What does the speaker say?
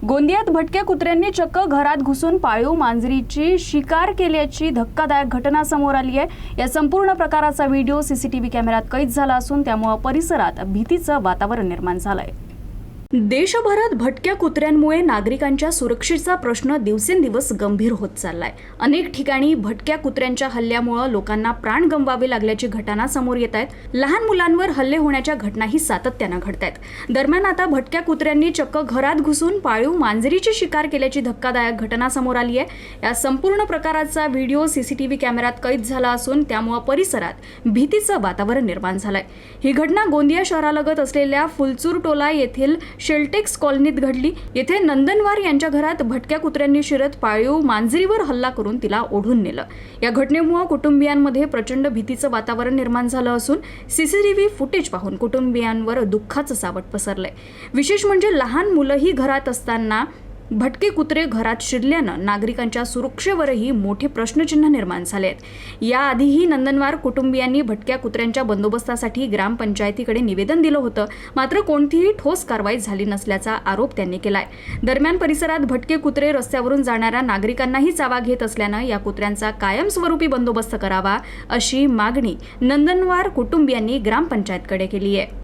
गोंदियात भटक्या कुत्र्यांनी चक्क घरात घुसून पाळीव मांजरीची शिकार केल्याची धक्कादायक घटना समोर आली आहे। या संपूर्ण प्रकाराचा व्हिडिओ सीसीटीव्ही कॅमेऱ्यात कैद झाला असून त्यामुळे परिसरात भीतीचं वातावरण निर्माण झालंय। देशभरात भटक्या कुत्र्यांमुळे नागरिकांच्या सुरक्षेचा प्रश्न दिवसेंदिवस गंभीर होत चाललाय। अनेक ठिकाणी भटक्या कुत्र्यांच्या हल्ल्यामुळे लोकांना प्राण गमवावे लागल्याची घटना समोर येत आहेत। लहान मुलांवर हल्ले होण्याच्या घटनाही सातत्यानं घडत आहेत। दरम्यान आता भटक्या कुत्र्यांनी चक्क घरात घुसून पाळीव मांजरीची शिकार केल्याची धक्कादायक घटना समोर आली आहे। या संपूर्ण प्रकाराचा व्हिडिओ सीसीटीव्ही कॅमेऱ्यात कैद झाला असून त्यामुळे परिसरात भीतीचं वातावरण निर्माण झालंय। ही घटना गोंदिया शहरालगत असलेल्या फुलचूर टोला येथील शेल्टेक्स कॉलनीत घडली। येथे नंदनवार यांच्या घरात भटक्या कुत्र्यांनी शिरत पाळीव मांजरीवर हल्ला करून तिला ओढून नेलं। या घटनेमुळे कुटुंबियांमध्ये प्रचंड भीतीचं वातावरण निर्माण झालं असून सीसीटीव्ही फुटेज पाहून कुटुंबियांवर दुःखाचं सावट पसरलंय। विशेष म्हणजे लहान मुलंही घरात असताना भटके कुत्रे घरात शिरल्यानं नागरिकांच्या सुरक्षेवरही मोठे प्रश्नचिन्ह निर्माण झाले आहेत। याआधीही नंदनवार कुटुंबियांनी भटक्या कुत्र्यांच्या बंदोबस्तासाठी ग्रामपंचायतीकडे निवेदन दिलं होतं, मात्र कोणतीही ठोस कारवाई झाली नसल्याचा आरोप त्यांनी केलाय। दरम्यान परिसरात भटके कुत्रे रस्त्यावरून जाणाऱ्या नागरिकांनाही चावा घेत असल्यानं या कुत्र्यांचा कायमस्वरूपी बंदोबस्त करावा अशी मागणी नंदनवार कुटुंबियांनी ग्रामपंचायतकडे केली आहे।